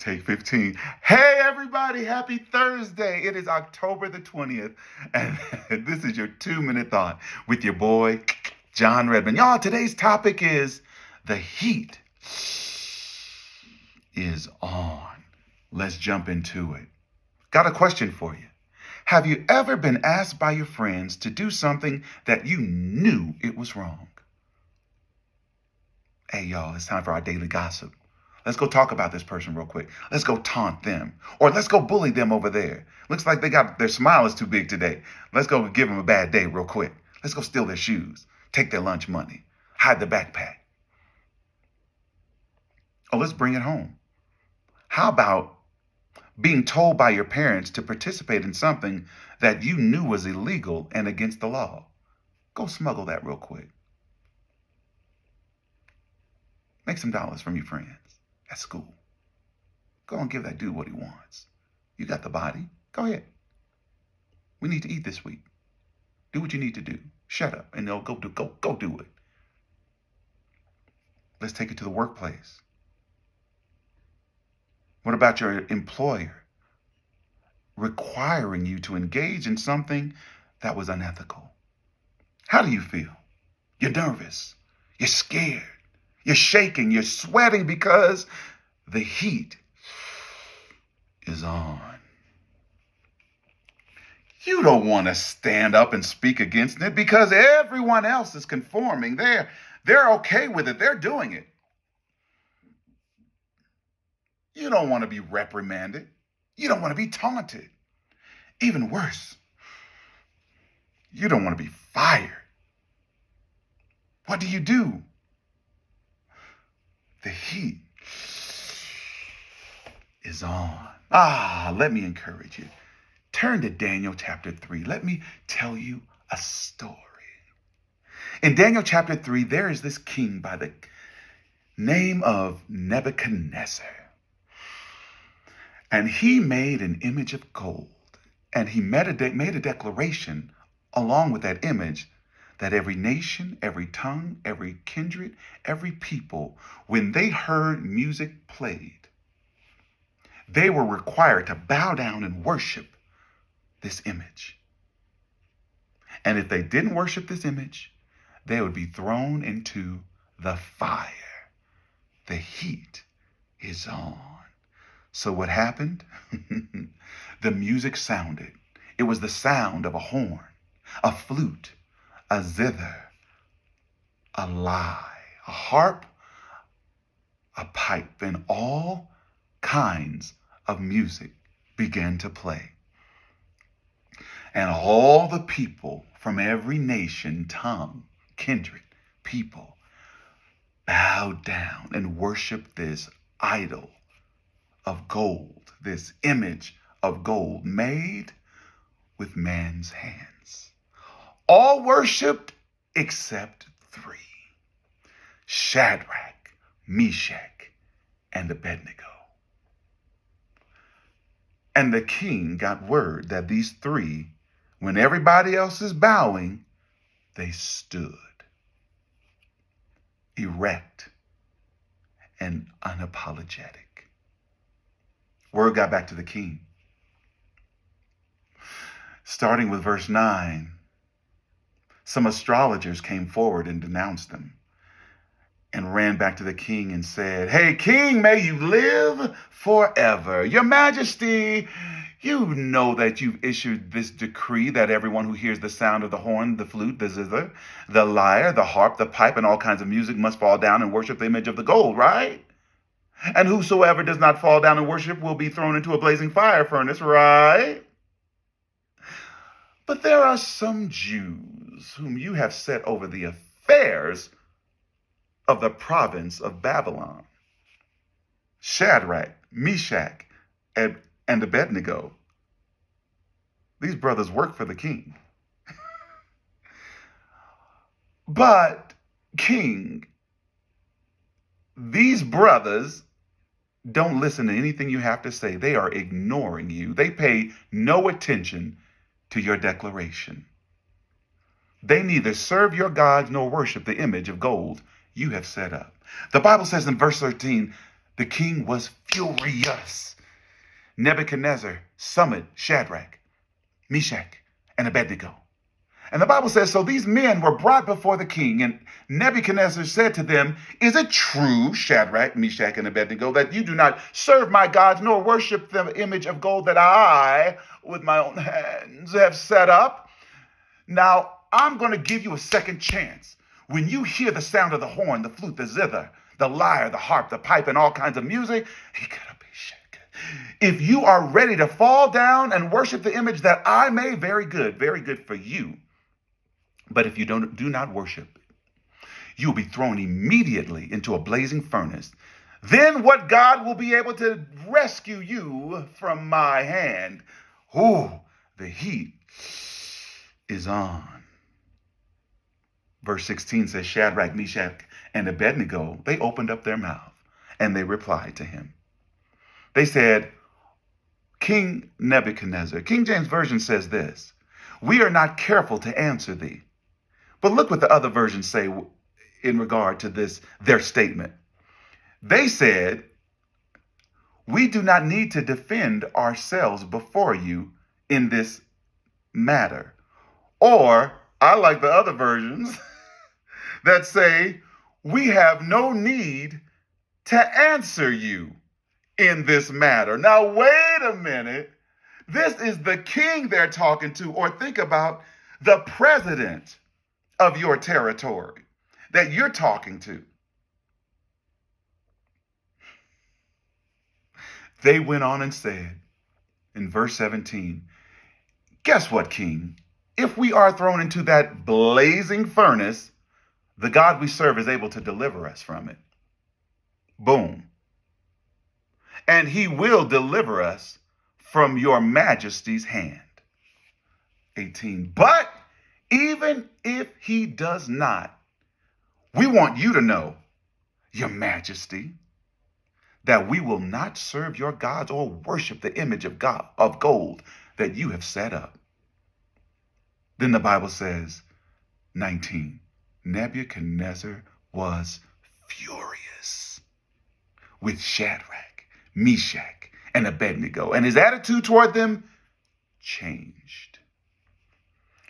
Take 15. Hey, everybody. Happy Thursday. It is October the 20th. And this is your 2-minute thought with your boy, John Redmon. Y'all, today's topic is the heat is on. Let's jump into it. Got a question for you. Have you ever been asked by your friends to do something that you knew it was wrong? Hey, y'all, it's time for our daily gossip. Let's go talk about this person real quick. Let's go taunt them. Or let's go bully them over there. Looks like their smile is too big today. Let's go give them a bad day real quick. Let's go steal their shoes. Take their lunch money. Hide the backpack. Or let's bring it home. How about being told by your parents to participate in something that you knew was illegal and against the law? Go smuggle that real quick. Make some dollars from your friends at school. Go and give that dude what he wants. You got the body. Go ahead. We need to eat this week. Do what you need to do. Shut up and go do it. Let's take it to the workplace. What about your employer requiring you to engage in something that was unethical? How do you feel? You're nervous. You're scared. You're shaking, you're sweating because the heat is on. You don't want to stand up and speak against it because everyone else is conforming. They're okay with it. They're doing it. You don't want to be reprimanded. You don't want to be taunted. Even worse, you don't want to be fired. What do? The heat is on. Let me encourage you. Turn to Daniel chapter 3. Let me tell you a story. In Daniel chapter 3, there is this king by the name of Nebuchadnezzar. And he made an image of gold. And he made a declaration along with that image that every nation, every tongue, every kindred, every people, when they heard music played, they were required to bow down and worship this image. And if they didn't worship this image, they would be thrown into the fire. The heat is on. So what happened? The music sounded. It was the sound of a horn, a flute, a zither, a lyre, a harp, a pipe, and all kinds of music began to play. And all the people from every nation, tongue, kindred, people bowed down and worshiped this idol of gold, this image of gold made with man's hands. All worshiped except 3. Shadrach, Meshach, and Abednego. And the king got word that these 3, when everybody else is bowing, they stood erect and unapologetic. Word got back to the king. Starting with verse 9, some astrologers came forward and denounced them and ran back to the king and said, "Hey, king, may you live forever. Your majesty, you know that you've issued this decree that everyone who hears the sound of the horn, the flute, the zither, the lyre, the harp, the pipe, and all kinds of music must fall down and worship the image of the gold, right? And whosoever does not fall down and worship will be thrown into a blazing fire furnace, right? But there are some Jews whom you have set over the affairs of the province of Babylon. Shadrach, Meshach, and Abednego. These brothers work for the king. But, king, these brothers don't listen to anything you have to say. They are ignoring you. They pay no attention to your declaration. They neither serve your gods nor worship the image of gold you have set up. The Bible says in verse 13 The king was furious. Nebuchadnezzar summoned Shadrach, Meshach, and Abednego. And the Bible says, so these men were brought before the king, and Nebuchadnezzar said to them, is it true, Shadrach, Meshach, and Abednego, that you do not serve my gods, nor worship the image of gold that I, with my own hands, have set up? Now, I'm going to give you a second chance. When you hear the sound of the horn, the flute, the zither, the lyre, the harp, the pipe, and all kinds of music, if you are ready to fall down and worship the image that I made, very good for you. But if you do not worship, you will be thrown immediately into a blazing furnace. Then what God will be able to rescue you from my hand? Oh, the heat is on. Verse 16 says, Shadrach, Meshach, and Abednego, they opened up their mouth and they replied to him. They said, King Nebuchadnezzar, King James Version says this, we are not careful to answer thee. But look what the other versions say in regard to this, their statement. They said, we do not need to defend ourselves before you in this matter. Or, I like the other versions that say, we have no need to answer you in this matter. Now, wait a minute. This is the king they're talking to, or think about the president of your territory that you're talking to. They went on and said in verse 17, guess what, king? If we are thrown into that blazing furnace, the God we serve is able to deliver us from it. Boom. And he will deliver us from your majesty's hand. 18. But even if he does not, we want you to know, your majesty, that we will not serve your gods or worship the image of God of gold that you have set up. Then the Bible says, 19, Nebuchadnezzar was furious with Shadrach, Meshach, and Abednego, and his attitude toward them changed.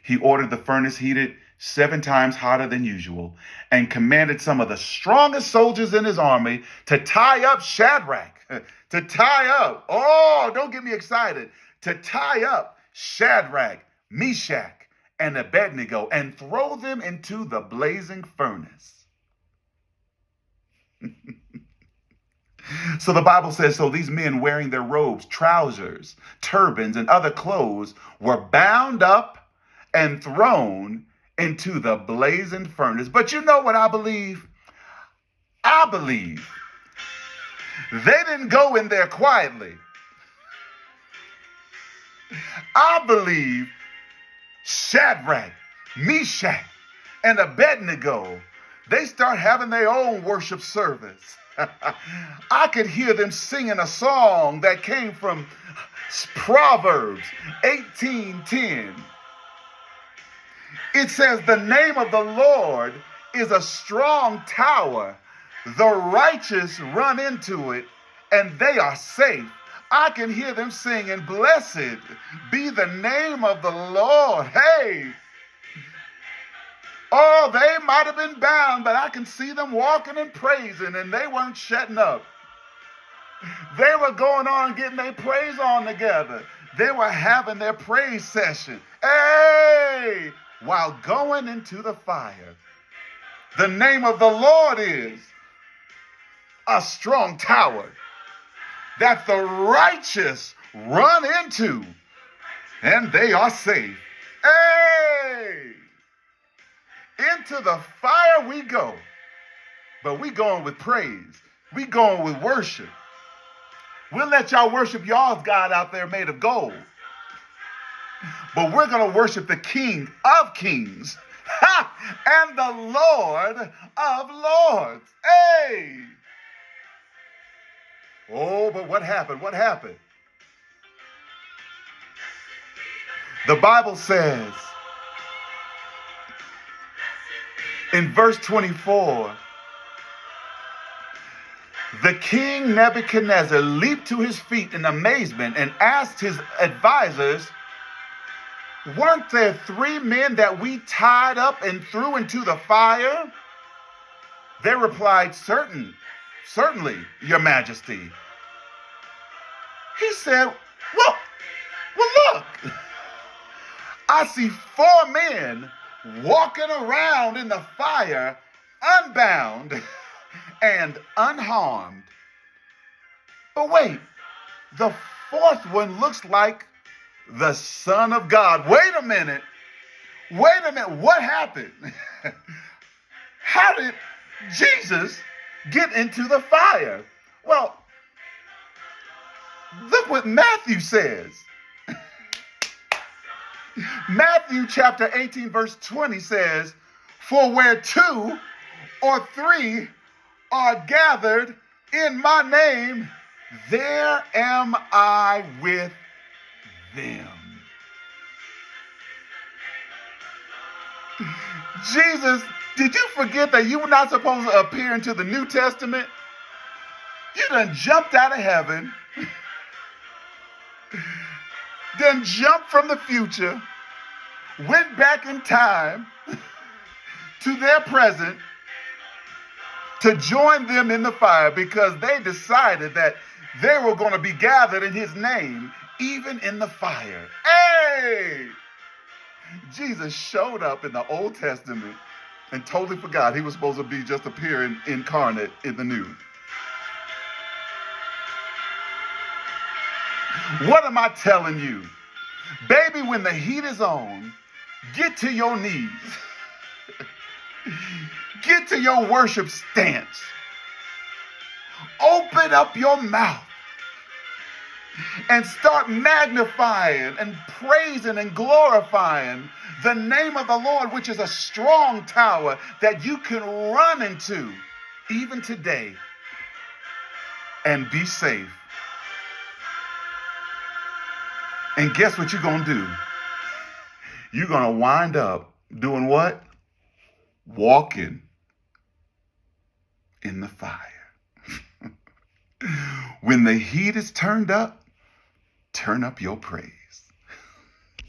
He ordered the furnace heated 7 times hotter than usual and commanded some of the strongest soldiers in his army to tie up Shadrach, don't get me excited, to tie up Shadrach, Meshach, and Abednego and throw them into the blazing furnace. So the Bible says, so these men wearing their robes, trousers, turbans, and other clothes were bound up and thrown into the blazing furnace. But you know what I believe? I believe they didn't go in there quietly. I believe Shadrach, Meshach, and Abednego, they start having their own worship service. I could hear them singing a song that came from Proverbs 18:10. It says, the name of the Lord is a strong tower. The righteous run into it and they are safe. I can hear them singing, blessed be the name of the Lord. Hey, oh, they might have been bound, but I can see them walking and praising, and they weren't shutting up. They were going on getting their praise on together. They were having their praise session. Hey, while going into the fire. The name of the Lord is a strong tower that the righteous run into, and they are safe. Hey! Into the fire we go. But we going with praise. We going with worship. We'll let y'all worship y'all's God out there made of gold. But we're going to worship the King of Kings and the Lord of Lords. Hey! Oh, but what happened? What happened? The Bible says in verse 24, The king Nebuchadnezzar leaped to his feet in amazement and asked his advisors, "Weren't there 3 men that we tied up and threw into the fire?" They replied, "Certainly, your majesty." He said, well, look, I see 4 men walking around in the fire, unbound and unharmed. But wait, the 4th one looks like the Son of God. Wait a minute. What happened? How did Jesus get into the fire? Well, look what Matthew says. Matthew chapter 18 verse 20 says, "For where 2 or 3 are gathered in my name, there am I with them." Jesus, did you forget that you were not supposed to appear into the New Testament? You done jumped out of heaven, done jumped from the future, went back in time to their present to join them in the fire because they decided that they were going to be gathered in his name, even in the fire. Hey! Jesus showed up in the Old Testament and totally forgot he was supposed to be just appearing incarnate in the New. What am I telling you? Baby, when the heat is on, get to your knees. Get to your worship stance. Open up your mouth and start magnifying and praising and glorifying the name of the Lord, which is a strong tower that you can run into even today and be safe. And guess what you're going to do? You're going to wind up doing what? Walking in the fire. When the heat is turned up, turn up your praise.